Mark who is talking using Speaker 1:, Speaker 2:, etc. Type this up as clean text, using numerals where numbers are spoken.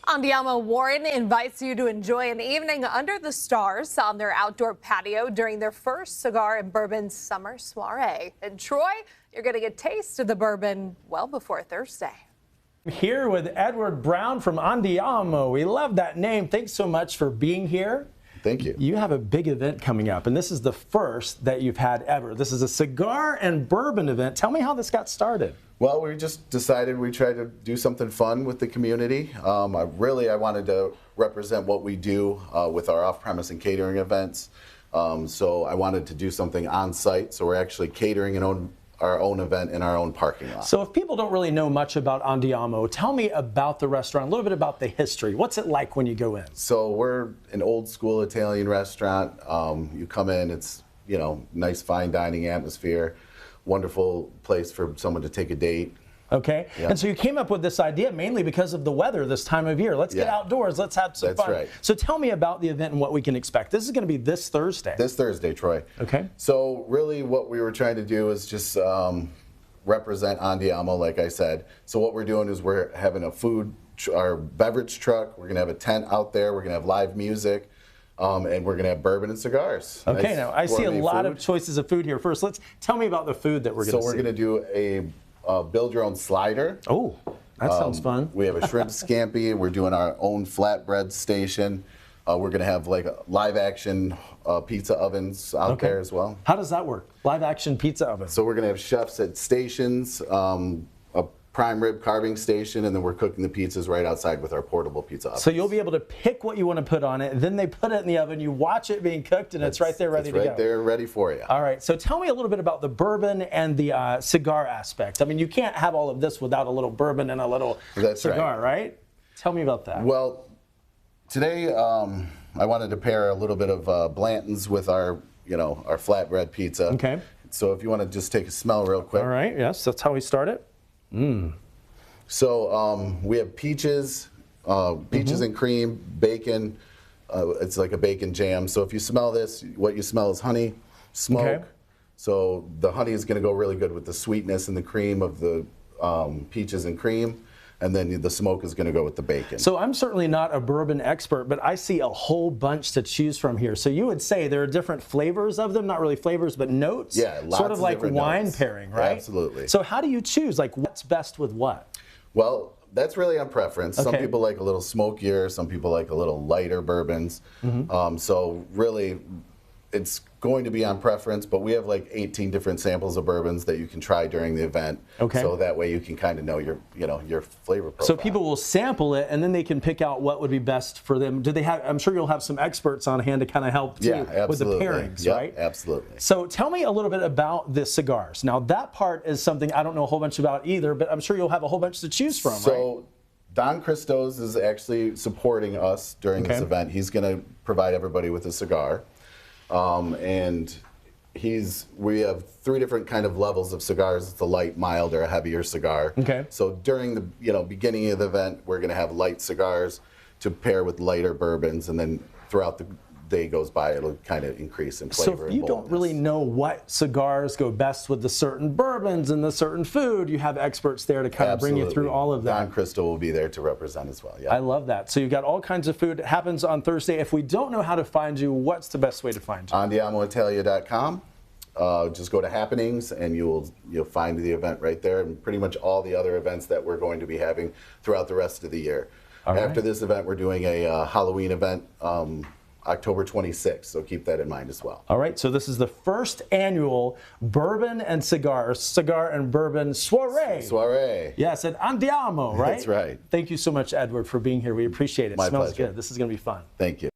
Speaker 1: Andiamo Warren invites you to enjoy an evening under the stars on their outdoor patio during their first Cigar and Bourbon summer soiree. In Troy, you're getting a taste of the bourbon well before Thursday.
Speaker 2: Here with Edward Brown from Andiamo. We love that name. Thanks so much for being here.
Speaker 3: Thank you.
Speaker 2: You have a big event coming up, and this is the first that you've had ever. This is a Cigar and Bourbon event. Tell me how this got started.
Speaker 3: Well, we just decided we tried to do something fun with the community. I wanted to represent what we do with our off-premise and catering events. So I wanted to do something on site. So we're actually catering our own event in our own parking lot.
Speaker 2: So if people don't really know much about Andiamo, tell me about the restaurant, a little bit about the history. What's it like when you go in?
Speaker 3: So we're an old school Italian restaurant. You come in, it's, nice fine dining atmosphere. Wonderful place for someone to take a date.
Speaker 2: Okay,
Speaker 3: Yep.
Speaker 2: And so you came up with this idea mainly because of the weather this time of year. Let's get outdoors, let's have some fun.
Speaker 3: Right.
Speaker 2: So tell me about the event and what we can expect. This is going to be this Thursday.
Speaker 3: This Thursday, Troy.
Speaker 2: Okay.
Speaker 3: So really what we were trying to do is just represent Andiamo, like I said. So what we're doing is we're having our beverage truck, we're going to have a tent out there, we're going to have live music. And we're going to have bourbon and cigars.
Speaker 2: Okay,
Speaker 3: nice
Speaker 2: now I see a lot
Speaker 3: food.
Speaker 2: of choices of food here. First, tell me about the food that we're going to see.
Speaker 3: So we're going to do a build your own slider.
Speaker 2: Oh, that sounds fun.
Speaker 3: We have a shrimp scampi. We're doing our own flatbread station. We're going to have like live action pizza ovens out there as well.
Speaker 2: How does that work? Live action pizza ovens.
Speaker 3: So we're going to have chefs at stations, a prime rib carving station, and then we're cooking the pizzas right outside with our portable pizza ovens.
Speaker 2: So you'll be able to pick what you want to put on it, then they put it in the oven, you watch it being cooked, and it's right there ready to go.
Speaker 3: It's right there ready for you.
Speaker 2: All right, so tell me a little bit about the bourbon and the cigar aspect. I mean, you can't have all of this without a little bourbon and a little cigar, right? Tell me about that.
Speaker 3: Well, today I wanted to pair a little bit of Blanton's with our flatbread pizza.
Speaker 2: Okay.
Speaker 3: So if you want to just take a smell real quick.
Speaker 2: All right, yes, that's how we start it.
Speaker 3: So we have peaches and cream, bacon. It's like a bacon jam. So if you smell this, what you smell is honey, smoke.
Speaker 2: Okay.
Speaker 3: So the honey is going to go really good with the sweetness and the cream of the peaches and cream. And then the smoke is going to go with the bacon.
Speaker 2: So I'm certainly not a bourbon expert, but I see a whole bunch to choose from here. So you would say there are different flavors of them, not really flavors, but notes?
Speaker 3: Yeah, lots
Speaker 2: sort of like wine
Speaker 3: notes.
Speaker 2: pairing, right?
Speaker 3: Absolutely.
Speaker 2: So how do you choose? Like, what's best with what?
Speaker 3: Well, that's really on preference.
Speaker 2: Okay.
Speaker 3: Some people like a little smokier, some people like a little lighter bourbons. So really, it's going to be on preference, but we have like 18 different samples of bourbons that you can try during the event.
Speaker 2: Okay.
Speaker 3: So that way you can kind of know your flavor profile.
Speaker 2: So people will sample it, and then they can pick out what would be best for them. Do they have? I'm sure you'll have some experts on hand to kind of help too with the pairings, right?
Speaker 3: Absolutely.
Speaker 2: So tell me a little bit about the cigars. Now that part is something I don't know a whole bunch about either, but I'm sure you'll have a whole bunch to choose from, right?
Speaker 3: So Don Christos is actually supporting us during this event. He's going to provide everybody with a cigar. And we have 3 different kind of levels of cigars. It's a light, mild, or a heavier cigar.
Speaker 2: Okay.
Speaker 3: So during the beginning of the event, we're going to have light cigars to pair with lighter bourbons, and then throughout the day goes by, it'll kind of increase in flavor.
Speaker 2: So if you don't really know what cigars go best with the certain bourbons and the certain food, you have experts there to kind of bring you through all of that.
Speaker 3: Don Christo will be there to represent as well. Yeah.
Speaker 2: I love that. So you've got all kinds of food. It happens on Thursday. If we don't know how to find you, what's the best way to find you?
Speaker 3: AndiamoItalia.com. Just go to happenings and you'll find the event right there, and pretty much all the other events that we're going to be having throughout the rest of the year. After this event, we're doing a Halloween event October 26th, so keep that in mind as well.
Speaker 2: All right, so this is the first annual Bourbon and Cigar and Bourbon Soiree.
Speaker 3: Soiree.
Speaker 2: Yes, at Andiamo, right?
Speaker 3: That's right.
Speaker 2: Thank you so much, Edward, for being here. We appreciate it.
Speaker 3: My
Speaker 2: Smells
Speaker 3: pleasure.
Speaker 2: good. This is going to be fun.
Speaker 3: Thank you.